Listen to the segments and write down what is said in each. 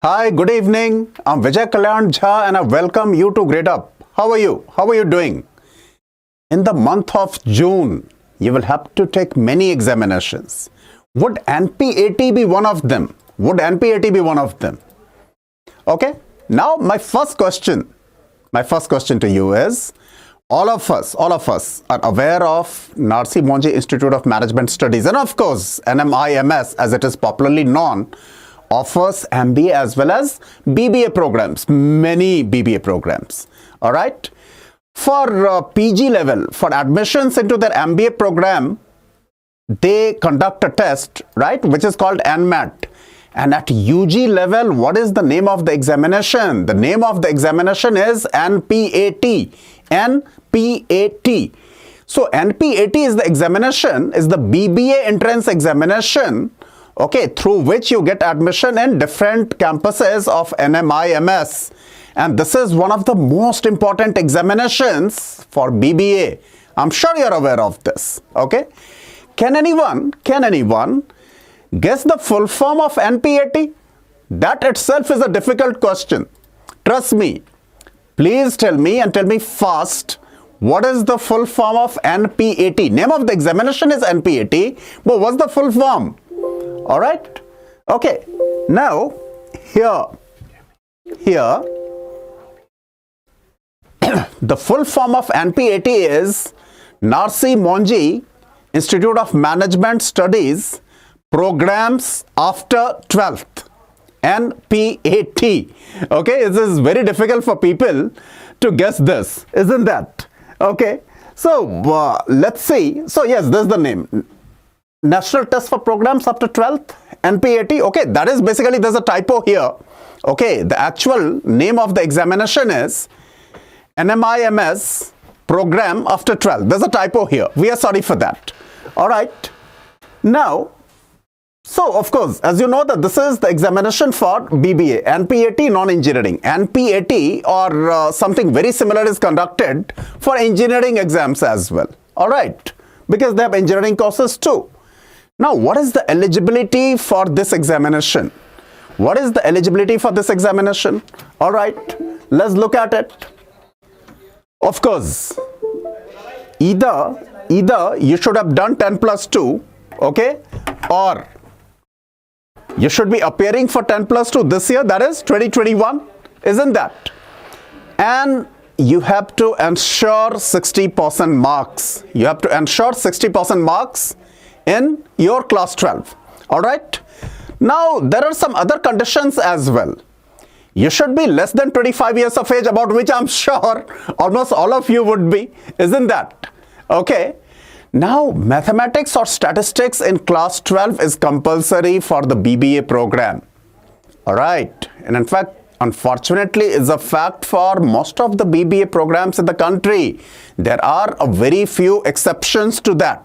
Hi, good evening. I'm Vijay Jha and I welcome you to Gradeup. How are you? How are you doing? In the month of June, you will have to take many examinations. Would NPAT be one of them? Would NPAT be one of them? Okay. Now, my first question to you is, all of us are aware of Narsi Monji Institute of Management Studies, and of course, NMIMS, as it is popularly known, offers MBA as well as BBA programs, many BBA programs. All right. For PG level, for admissions into their MBA program, they conduct a test, right, which is called NMAT. And at UG level, what is the name of the examination? The name of the examination is NPAT. NPAT. So NPAT is the examination, is the BBA entrance examination, okay, through which you get admission in different campuses of NMIMS. And this is one of the most important examinations for BBA. I'm sure you're aware of this, okay? Can anyone guess the full form of NPAT? That itself is a difficult question. Trust me. Please tell me, and tell me fast, what is the full form of NPAT? Name of the examination is NPAT, but what's the full form? All right. Okay. Now, here, the full form of NPAT is Narsi Monji Institute of Management Studies Programs After 12th. NPAT. Okay. This is very difficult for people to guess this, isn't that? Okay. So, let's see. So, yes, this is the name. National Test for Programs After 12th, NPAT. Okay, that is basically, there's a typo here. Okay, the actual name of the examination is NMIMS Program After 12th. There's a typo here. We are sorry for that. All right. Now, so of course, as you know that this is the examination for BBA, NPAT non-engineering. NPAT or something very similar is conducted for engineering exams as well. All right, because they have engineering courses too. Now, what is the eligibility for this examination? What is the eligibility for this examination? All right, let's look at it. Of course, either you should have done 10 plus 2, okay, or you should be appearing for 10 plus 2 this year, that is 2021, isn't that? And you have to ensure 60% marks. You have to ensure 60% marks in your class 12. All right. Now, there are some other conditions as well. You should be less than 25 years of age, about which I'm sure almost all of you would be, isn't that? Okay. Now, mathematics or statistics in class 12 is compulsory for the BBA program. All right. And in fact, unfortunately, is a fact for most of the BBA programs in the country. There are a very few exceptions to that.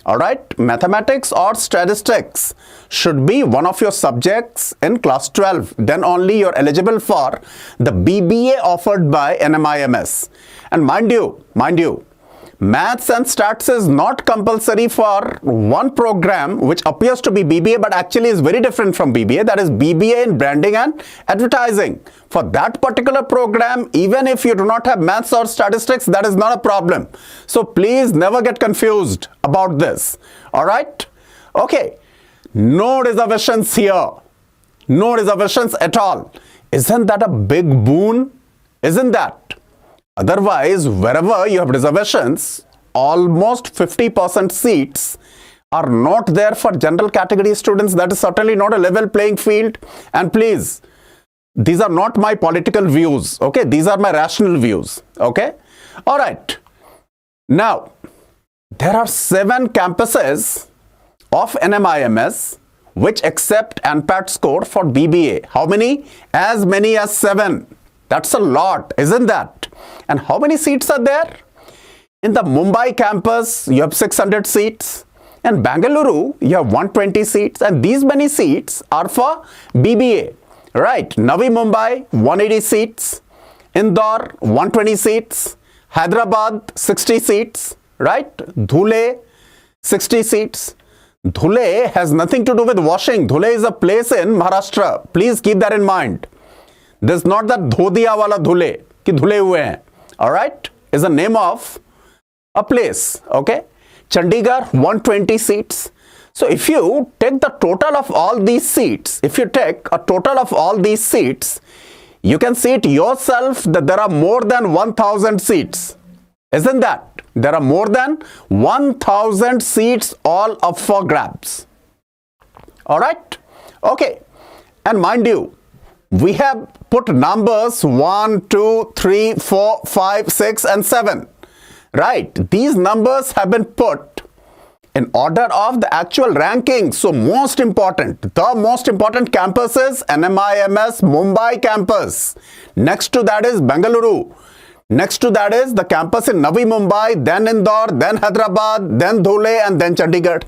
All right, mathematics or statistics should be one of your subjects in class 12. Then only you're eligible for the BBA offered by NMIMS. And mind you, maths and stats is not compulsory for one program which appears to be BBA but actually is very different from BBA, that is BBA in branding and advertising. For that particular program, even if you do not have maths or statistics, that is not a problem. So please never get confused about this. All right. Okay. No reservations here. No reservations at all. Isn't that a big boon? Isn't that? Otherwise, wherever you have reservations, almost 50% seats are not there for general category students. That is certainly not a level playing field. And please, these are not my political views. Okay, these are my rational views. Okay, all right. Now, there are 7 campuses of NMIMS which accept NPAT score for BBA. How many? As many as 7. That's a lot, isn't that? And how many seats are there? In the Mumbai campus, you have 600 seats. In Bangalore, you have 120 seats. And these many seats are for BBA. Right. Navi Mumbai, 180 seats. Indore, 120 seats. Hyderabad, 60 seats. Right. Dhule, 60 seats. Dhule has nothing to do with washing. Dhule is a place in Maharashtra. Please keep that in mind. This is not that dhodiya wala dhule, ki dhule hue hain. Alright? Is the name of a place. Okay? Chandigarh, 120 seats. So if you take the total of all these seats, you can see it yourself that there are more than 1,000 seats. Isn't that? There are more than 1,000 seats all up for grabs. Alright? Okay. And mind you, we have put numbers 1, 2, 3, 4, 5, 6 and 7. Right? These numbers have been put in order of the actual ranking. So the most important campus is NMIMS Mumbai campus. Next to that is Bengaluru. Next to that is the campus in Navi Mumbai, then Indore, then Hyderabad, then Dhule and then Chandigarh.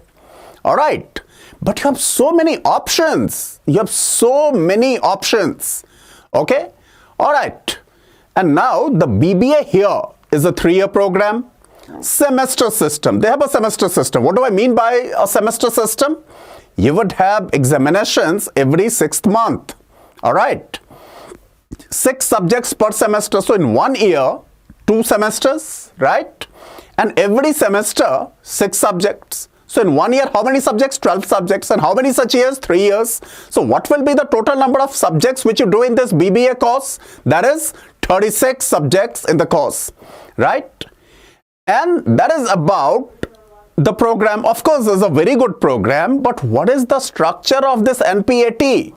Alright. But you have so many options. Okay. Alright. And now the BBA here is a 3-year program. Semester system. They have a semester system. What do I mean by a semester system? You would have examinations every 6th month. Alright. 6 subjects per semester. So in 1 year, 2 semesters, right? And every semester, 6 subjects. So in 1 year, how many subjects? 12 subjects. And how many such years? 3 years. So what will be the total number of subjects which you do in this BBA course? That is 36 subjects in the course, right? And that is about the program. Of course, it's a very good program, but what is the structure of this NPAT?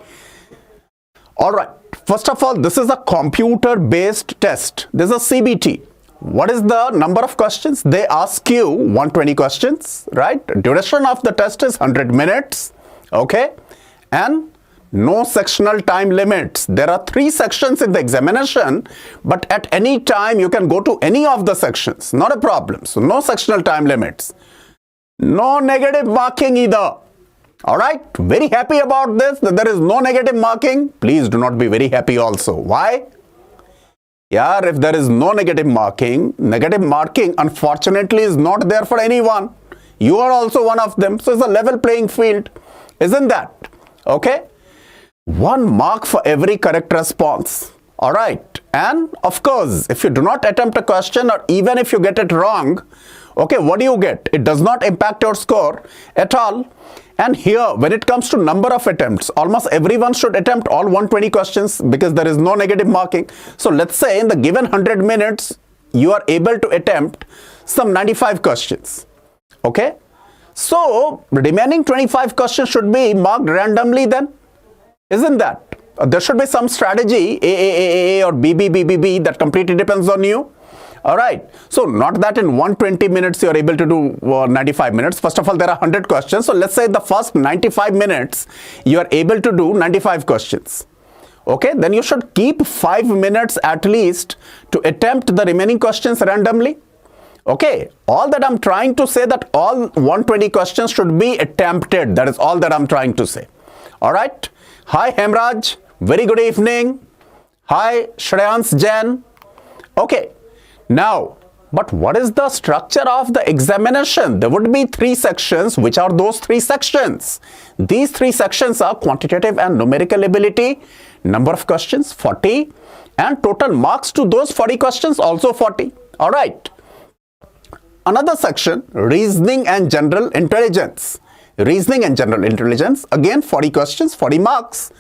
Alright, first of all, this is a computer-based test. This is a CBT. What is the number of questions? They ask you 120 questions, right? Duration of the test is 100 minutes, okay? And no sectional time limits. There are 3 sections in the examination, but at any time you can go to any of the sections. Not a problem. So no sectional time limits. No negative marking either. Alright, very happy about this, that there is no negative marking. Please do not be very happy also. Why? Yeah, if there is no negative marking unfortunately is not there for anyone. You are also one of them. So it's a level playing field. Isn't that? Okay. 1 mark for every correct response. Alright. And of course, if you do not attempt a question or even if you get it wrong, okay, what do you get? It does not impact your score at all. And here, when it comes to number of attempts, almost everyone should attempt all 120 questions because there is no negative marking. So let's say in the given 100 minutes, you are able to attempt some 95 questions. Okay. So remaining 25 questions should be marked randomly then. Isn't that? There should be some strategy, A or BB, that completely depends on you. Alright, so not that in 120 minutes you are able to do 95 minutes. First of all, there are 100 questions. So let's say the first 95 minutes you are able to do 95 questions. Okay, then you should keep 5 minutes at least to attempt the remaining questions randomly. Okay, all that I'm trying to say that all 120 questions should be attempted. That is all that I'm trying to say. Alright, hi Hemraj, very good evening. Hi Shreyans Jain. Okay. Now, but what is the structure of the examination? There would be 3 sections. Which are those 3 sections? These 3 sections are quantitative and numerical ability, number of questions 40, and total marks to those 40 questions also 40. All right. Another section, reasoning and general intelligence. Reasoning and general intelligence, again 40 questions, 40 marks.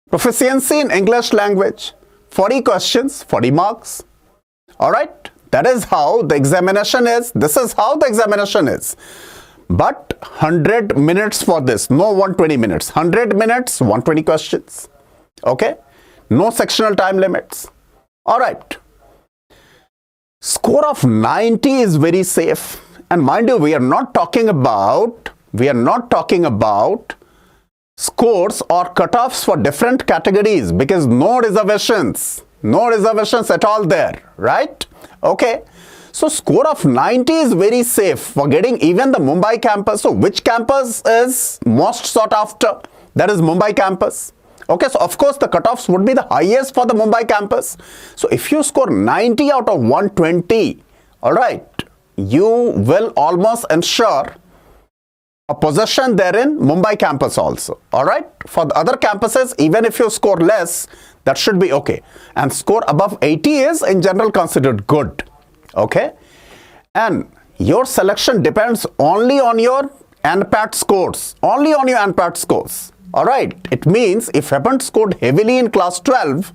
Proficiency in English language, 40 questions, 40 marks. Alright, that is how the examination is. This is how the examination is. But 100 minutes for this, no 120 minutes. 100 minutes, 120 questions. Okay, no sectional time limits. Alright. Score of 90 is very safe. And mind you, we are not talking about scores or cutoffs for different categories because no reservations at all there, right? Okay, so score of 90 is very safe for getting even the Mumbai campus. So which campus is most sought after? That is Mumbai campus. Okay, so of course the cutoffs would be the highest for the Mumbai campus. So if you score 90 out of 120, all right, you will almost ensure a position there in Mumbai campus also. All right. For the other campuses, even if you score less, that should be okay. And score above 80 is in general considered good. Okay. And your selection depends only on your NPAT scores. Only on your NPAT scores. All right. It means if you haven't scored heavily in class 12,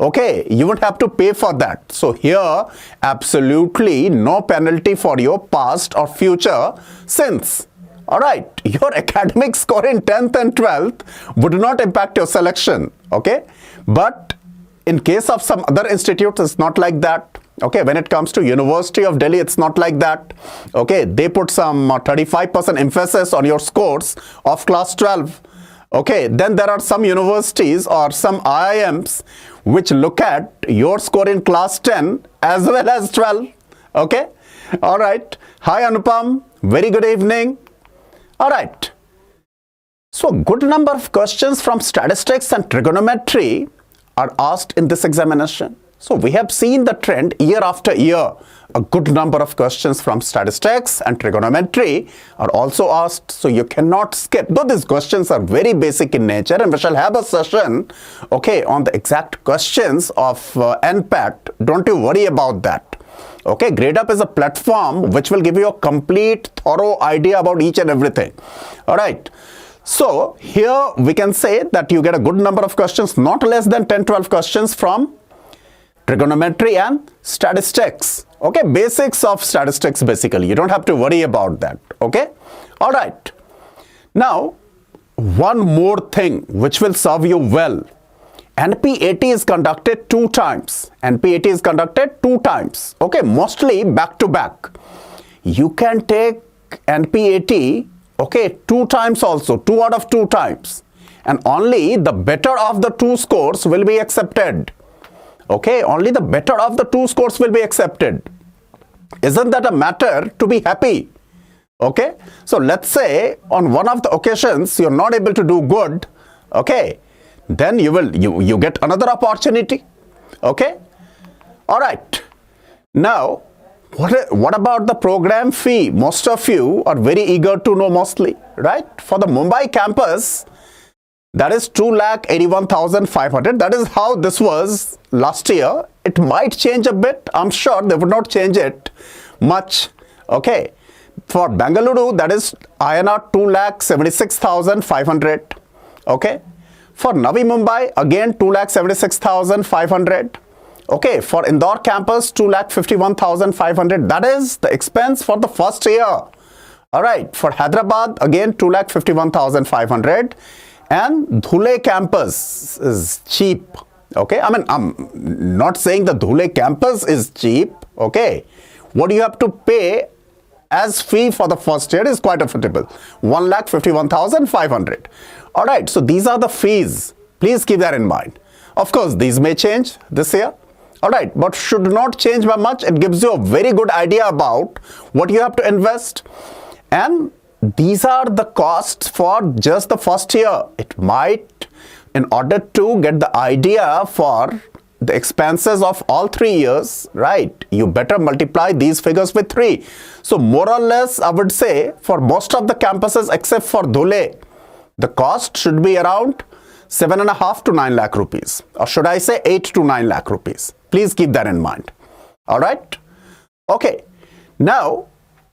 okay, you won't have to pay for that. So here, absolutely no penalty for your past or future sins. All right, your academic score in 10th and 12th would not impact your selection. Okay, but in case of some other institutes, it's not like that. Okay, when it comes to University of Delhi, it's not like that. Okay, they put some 35% emphasis on your scores of class 12. Okay, then there are some universities or some IIMs which look at your score in class 10 as well as 12. Okay, all right. Hi Anupam, very good evening. All right. So good number of questions from statistics and trigonometry are asked in this examination. So we have seen the trend year after year. A good number of questions from statistics and trigonometry are also asked. So you cannot skip. Though these questions are very basic in nature, and we shall have a session, okay, on the exact questions of NPAT. Don't you worry about that. Okay, Gradeup is a platform which will give you a complete, thorough idea about each and everything. All right. So here we can say that you get a good number of questions, not less than 10-12 questions from trigonometry and statistics. Okay, basics of statistics basically. You don't have to worry about that. Okay. All right. Now, one more thing which will serve you well. NPAT is conducted 2 times. NPAT is conducted 2 times. Okay, mostly back to back. You can take NPAT, okay, 2 times also, 2 out of 2 times. And only the better of the 2 scores will be accepted. Okay, only the better of the 2 scores will be accepted. Isn't that a matter to be happy? Okay, so let's say on one of the occasions you're not able to do good. Okay, then you get another opportunity. Okay, all right. Now, what about the program fee? Most of you are very eager to know mostly, right? For the Mumbai campus, that is 2,81,500. That is how this was last year. It might change a bit. I'm sure they would not change it much. Okay. For Bengaluru, that is INR 2,76,500. Okay. For Navi Mumbai, again 2,76,500. Okay. For Indore campus, 2,51,500. That is the expense for the first year. All right. For Hyderabad, again 2,51,500. And Dhule campus is cheap. Okay. I mean, I'm not saying the Dhule campus is cheap. Okay. What you have to pay as fee for the first year is quite affordable. 1,51,500. All right. So these are the fees. Please keep that in mind. Of course, these may change this year. All right. But should not change by much. It gives you a very good idea about what you have to invest. And these are the costs for just the first year. It might, in order to get the idea for the expenses of all 3 years, right, you better multiply these figures with 3. So more or less, I would say for most of the campuses except for Dhule, the cost should be around 7.5 to 9 lakh rupees, or should I say 8 to 9 lakh rupees. Please keep that in mind. All right. Okay. Now,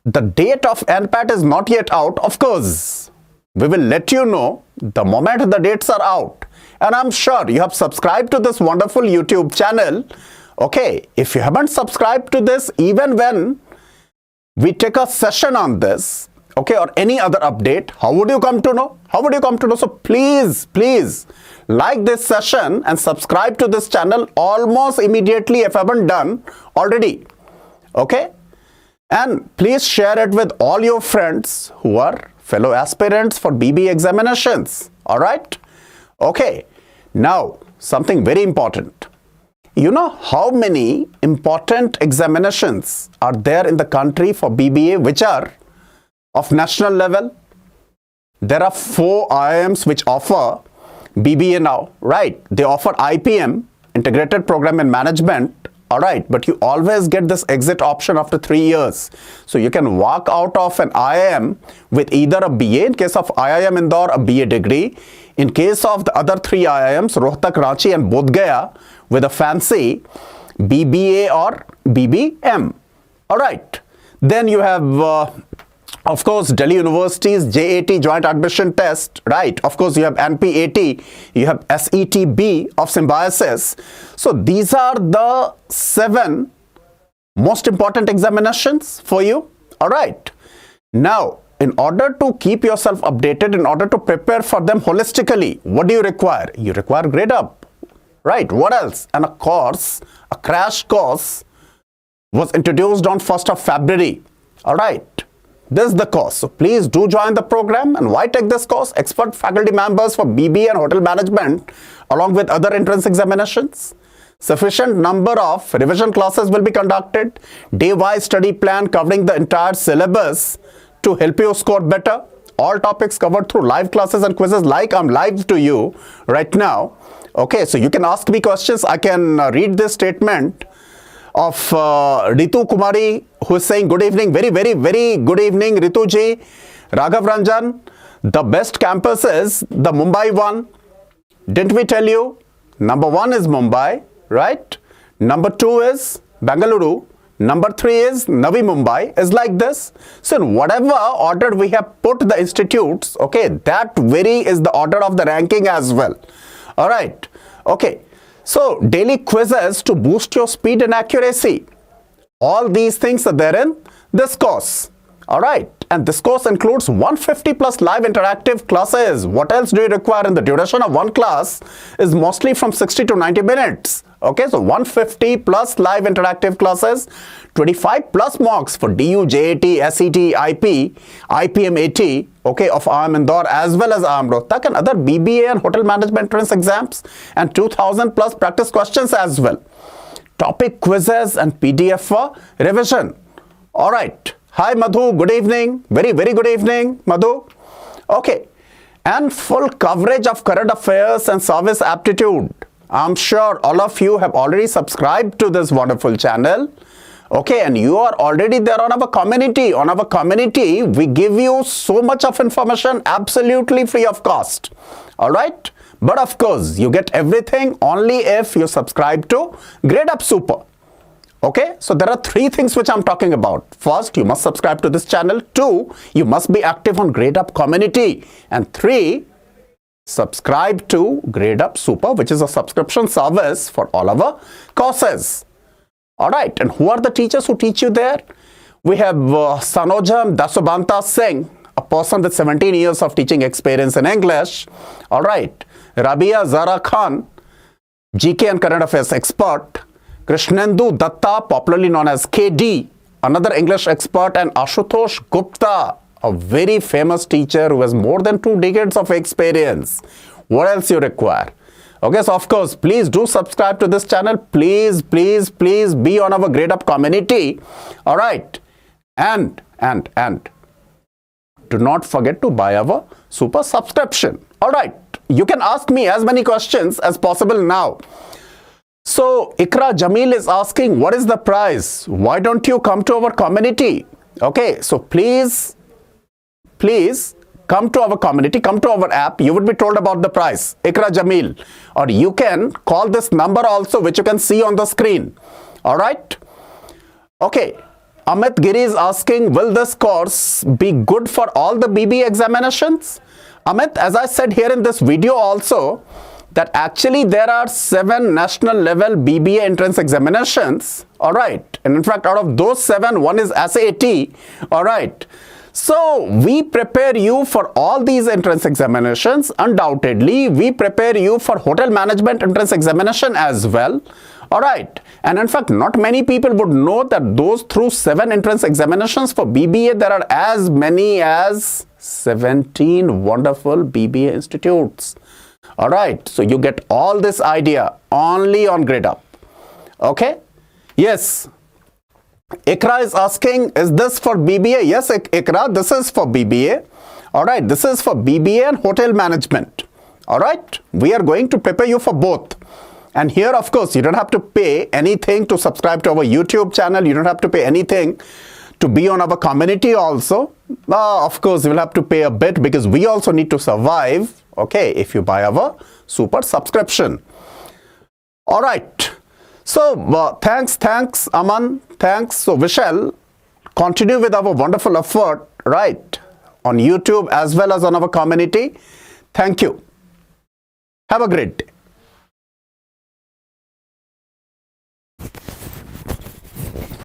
the date of NPAT is not yet out. Of course, we will let you know the moment the dates are out. And I'm sure you have subscribed to this wonderful YouTube channel. Okay, if you haven't subscribed to this, even when we take a session on this, okay, or any other update, how would you come to know? How would you come to know? So please, please like this session and subscribe to this channel almost immediately if I haven't done already. Okay. And please share it with all your friends who are fellow aspirants for BBA examinations. All right. Okay. Now, something very important. You know how many important examinations are there in the country for BBA which are of national level? There are 4 IIMs which offer BBA now, right? They offer IPM, Integrated Program in Management, All right, but you always get this exit option after 3 years. So you can walk out of an IIM with either a BA, in case of IIM Indore, a BA degree. In case of the other 3 IIMs, Rohtak, Ranchi and Bodh Gaya, with a fancy BBA or BBM. All right. Then you have, of course, Delhi University's JAT Joint Admission Test, right? Of course, you have NPAT, you have SETB of Symbiosis. So these are the 7 most important examinations for you. All right. Now, in order to keep yourself updated, in order to prepare for them holistically, what do you require? You require Gradeup, right? What else? And a course, a crash course was introduced on 1st of February. All right. This is the course. So please do join the program. And why take this course? Expert faculty members for BBA and hotel management, along with other entrance examinations. Sufficient number of revision classes will be conducted. Day-wise study plan covering the entire syllabus to help you score better. All topics covered through live classes and quizzes, like I'm live to you right now. Okay, so you can ask me questions. I can read this statement of Ritu Kumari, who is saying good evening, very good evening, Ritu ji. Raghav Ranjan, the best campus is the Mumbai one. Didn't we tell you? Number 1 is Mumbai, right? Number 2 is Bengaluru. Number 3 is Navi Mumbai, is like this. So in whatever order we have put the institutes, okay, that very is the order of the ranking as well. All right, okay. So daily quizzes to boost your speed and accuracy. All these things are there in this course. All right. And this course includes 150 plus live interactive classes. What else do you require? And the duration of one class is mostly from 60 to 90 minutes. Okay, so 150 plus live interactive classes, 25 plus mocks for DU, JAT, SET, IP, IPM AT, okay, of IIM Indore as well as IIM Rohtak, and other BBA and hotel management entrance exams, and 2000 plus practice questions as well. Topic quizzes and PDF for revision. All right. Hi Madhu, good evening. Very good evening, Madhu. Okay. And full coverage of current affairs and service aptitude. I'm sure all of you have already subscribed to this wonderful channel. Okay, and you are already there on our community. On our community, we give you so much of information absolutely free of cost. All right. But of course, you get everything only if you subscribe to Gradeup Super. Okay, so there are 3 things which I'm talking about. First, you must subscribe to this channel. 2, you must be active on Gradeup community. And 3, subscribe to Gradeup Super, which is a subscription service for all our courses. All right, and who are the teachers who teach you there? We have Sanojam Dasobanta Singh, a person with 17 years of teaching experience in English. All right, Rabia Zara Khan, GK and current affairs expert. Krishnendu Datta, popularly known as KD, another English expert, and Ashutosh Gupta, a very famous teacher who has more than 2 decades of experience. What else you require? Okay, so of course, please do subscribe to this channel. Please be on our Gradeup community. All right, and do not forget to buy our super subscription. All right, you can ask me as many questions as possible now. So Ikra Jamil is asking, what is the price? Why don't you come to our community? Okay, so please come to our community, come to our app. You would be told about the price. Ikra Jamil. Or you can call this number also, which you can see on the screen. All right. Okay. Amit Giri is asking, will this course be good for all the BBA examinations? Amit, as I said here in this video also, that actually there are 7 national level BBA entrance examinations. All right. And in fact, out of those 7, one is SAT. All right. So we prepare you for all these entrance examinations. Undoubtedly, we prepare you for hotel management entrance examination as well. All right. And in fact, not many people would know that those through 7 entrance examinations for BBA, there are as many as 17 wonderful BBA institutes. All right. So you get all this idea only on Gradeup. Okay. Yes. Ikra is asking, is this for BBA? Yes, Ikra, this is for BBA. All right. This is for BBA and hotel management. All right. We are going to prepare you for both. And here, of course, you don't have to pay anything to subscribe to our YouTube channel. You don't have to pay anything to be on our community also. Of course, you will have to pay a bit because we also need to survive, okay, if you buy our super subscription. All right. So, thanks, Aman. Thanks. So, Vishal, continue with our wonderful effort, right, on YouTube as well as on our community. Thank you. Have a great day.